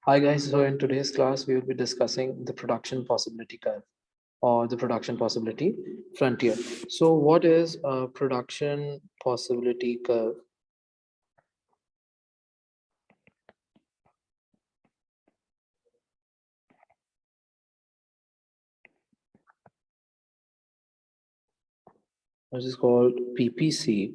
Hi guys, so in today's class we will be discussing the production possibility curve or the production possibility frontier. So what is a production possibility curve? Which is called PPC.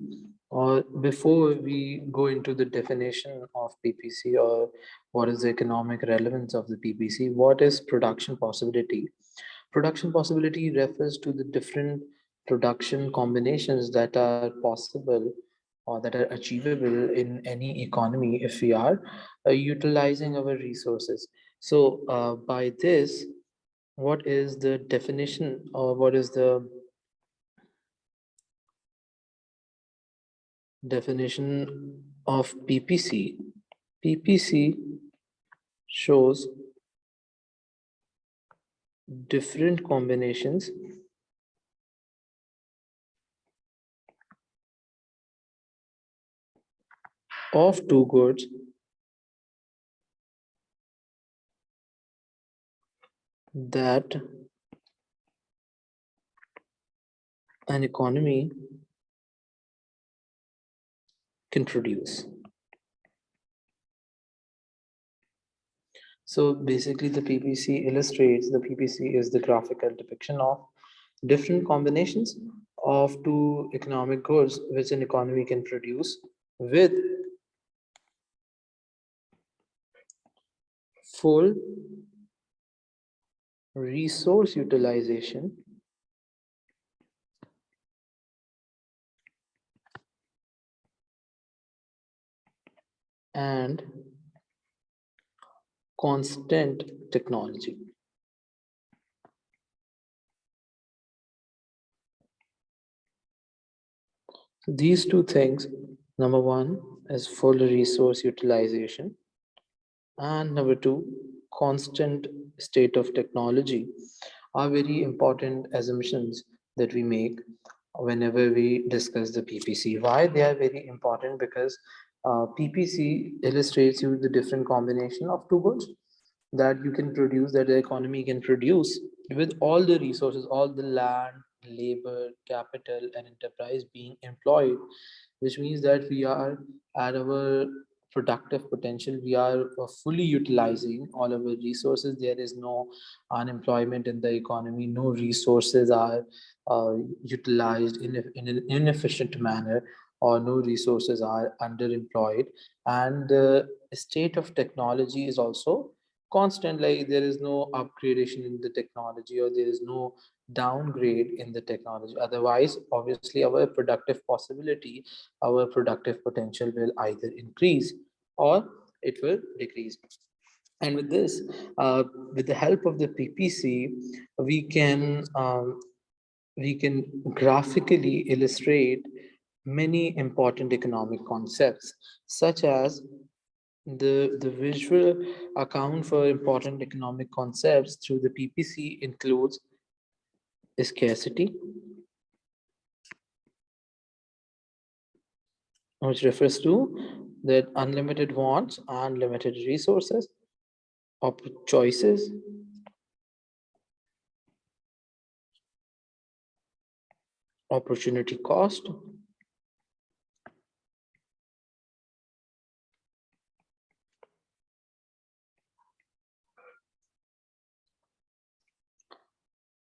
Or before we go into the definition of PPC or what is the economic relevance of the PPC, what is production possibility? Production possibility refers to the different production combinations that are possible or that are achievable in any economy if we are utilizing our resources. So, by this, what is the definition or what is the definition of PPC? PPC shows different combinations of two goods that an economy can produce. So basically the PPC illustrates, the PPC is the graphical depiction of different combinations of two economic goods which an economy can produce with full resource utilization and constant technology. These two things, number one is full resource utilization, and number two, constant state of technology, are very important assumptions that we make whenever we discuss the PPC. Why they are very important? Because PPC illustrates you the different combination of two goods that you can produce, that the economy can produce with all the resources, all the land, labor, capital, and enterprise being employed, which means that we are at our productive potential. We are fully utilizing all of our resources. There is no unemployment in the economy. No resources are utilized in an inefficient manner, or no resources are underemployed. And the state of technology is also constant, like there is no upgradation in the technology or there is no downgrade in the technology. Otherwise, obviously, our productive possibility, our productive potential will either increase or it will decrease. And with this, with the help of the PPC, we can we can graphically illustrate many important economic concepts, such as the visual account for important economic concepts through the PPC includes scarcity, which refers to that unlimited wants and limited resources, choices, opportunity cost,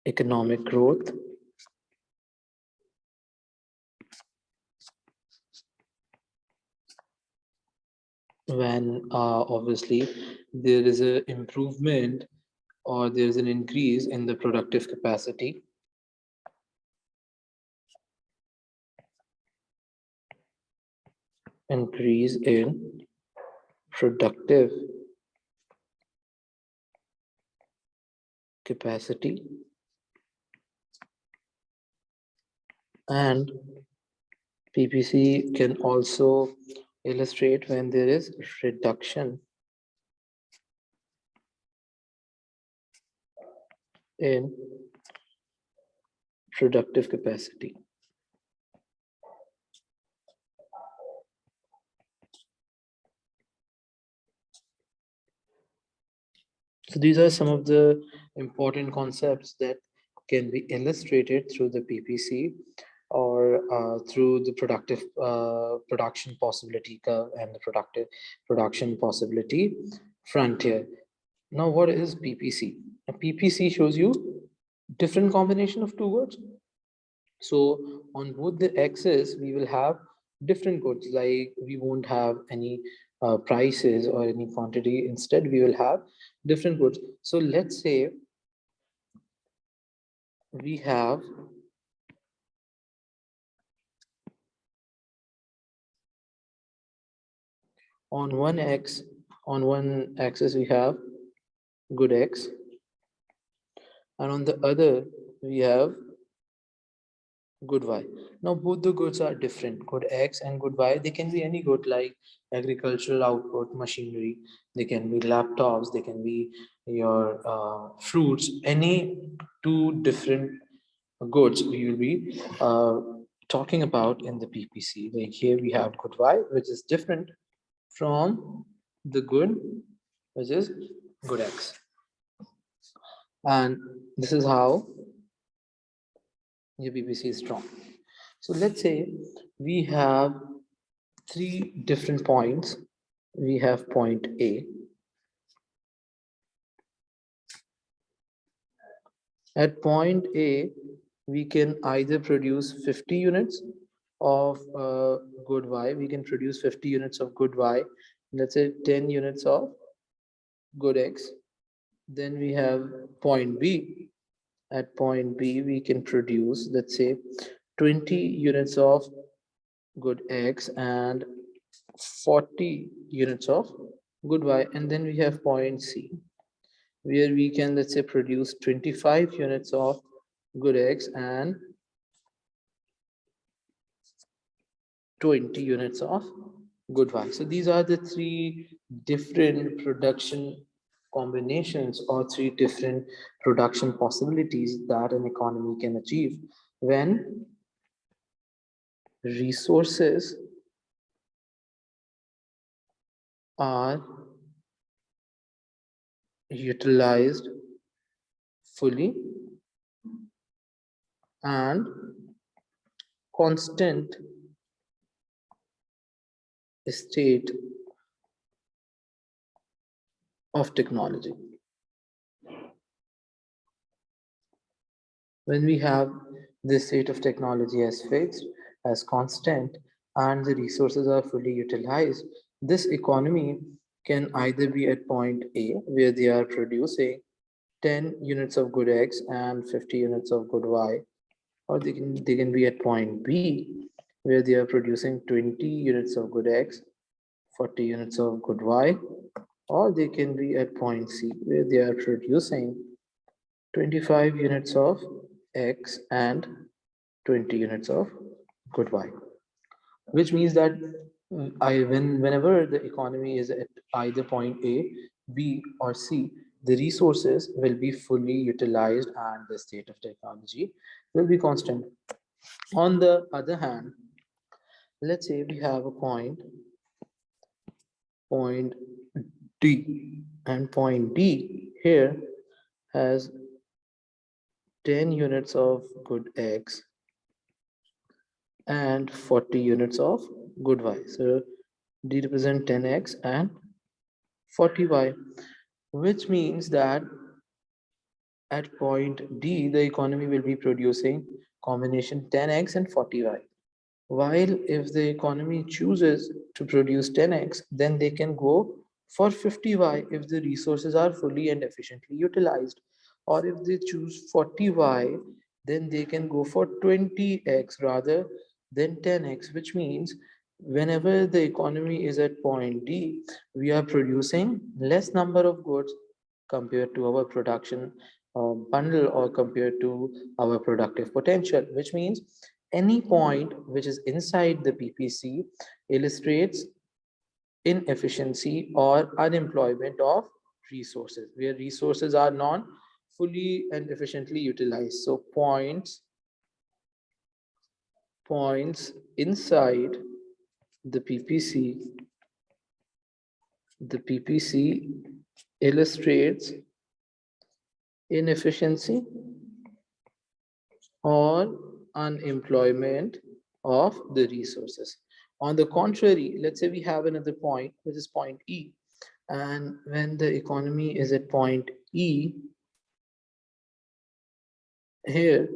economic growth, when obviously there is an improvement or there is an increase in the productive capacity, increase in productive capacity, and PPC can also illustrate when there is reduction in productive capacity. So these are some of the important concepts that can be illustrated through the PPC or through the productive production possibility curve and the productive production possibility frontier. Now, what is PPC? A PPC shows you different combination of two goods. So on both the axes, we will have different goods, like we won't have any prices or any quantity. Instead, we will have different goods. So let's say we have on one axis we have good X, and on the other we have good Y. Now both the goods are different, good X and good Y. They can be any good, like agricultural output, machinery. They can be laptops. They can be your fruits. Any two different goods we will be talking about in the PPC. Like here we have good Y, which is different from the good, which is good X. And this is how your PPC is drawn. So let's say we have three different points. We have point A. At point A, we can either produce 50 units of good Y. We can produce 50 units of good Y. Let's say 10 units of good X. Then we have point B. At point B, we can produce, let's say, 20 units of good X and 40 units of good Y. And then we have point C, where we can, let's say, produce 25 units of good X and 20 units of good Y. So these are the three different production combinations or three different production possibilities that an economy can achieve when resources are utilized fully and constant state of technology. When we have this state of technology as fixed, as constant, and the resources are fully utilized, this economy can either be at point A, where they are producing 10 units of good X and 50 units of good Y, or they can be at point B, where they are producing 20 units of good X, 40 units of good Y, or they can be at point C, where they are producing 25 units of X and 20 units of good Y, which means that whenever the economy is at either point A, B, or C, the resources will be fully utilized and the state of technology will be constant. On the other hand, let's say we have a point D, and point D here has 10 units of good X and 40 units of good Y. So D represent 10X and 40Y, which means that at point D, the economy will be producing combination 10X and 40Y. While if the economy chooses to produce 10X, then they can go for 50Y if the resources are fully and efficiently utilized. Or if they choose 40Y, then they can go for 20X rather than 10X, which means whenever the economy is at point D, we are producing less number of goods compared to our production bundle or compared to our productive potential, which means any point which is inside the PPC illustrates inefficiency or unemployment of resources, where resources are not fully and efficiently utilized. So points inside the PPC, the PPC illustrates inefficiency or unemployment of the resources. On the contrary, let's say we have another point, which is point E, and when the economy is at point E, here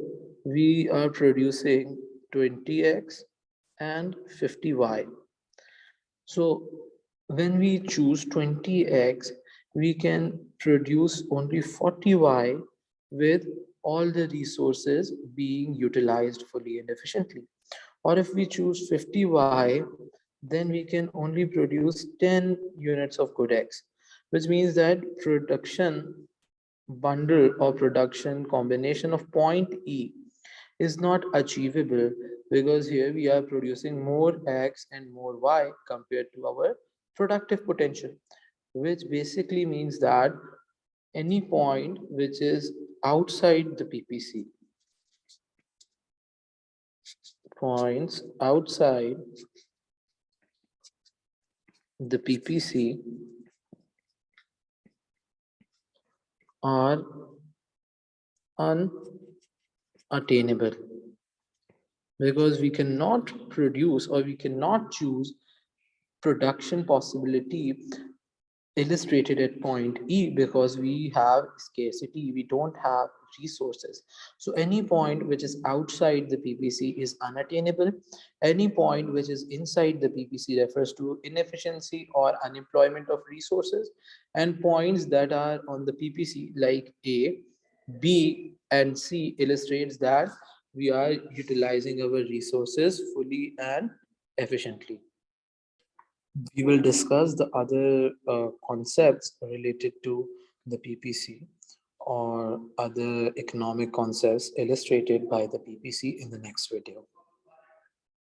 we are producing 20x and 50y. So when we choose 20x, we can produce only 40y with all the resources being utilized fully and efficiently. Or if we choose 50y, then we can only produce 10 units of good X, which means that production bundle or production combination of point E is not achievable, because here we are producing more X and more Y compared to our productive potential, which basically means that any point which is outside the PPC, points outside the PPC are unattainable, because we cannot produce or we cannot choose production possibility illustrated at point E, because we have scarcity, we don't have resources. So any point which is outside the PPC is unattainable. Any point which is inside the PPC refers to inefficiency or unemployment of resources, and points that are on the PPC like A, B, and C illustrates that we are utilizing our resources fully and efficiently. We will discuss the other concepts related to the PPC or other economic concepts illustrated by the PPC in the next video.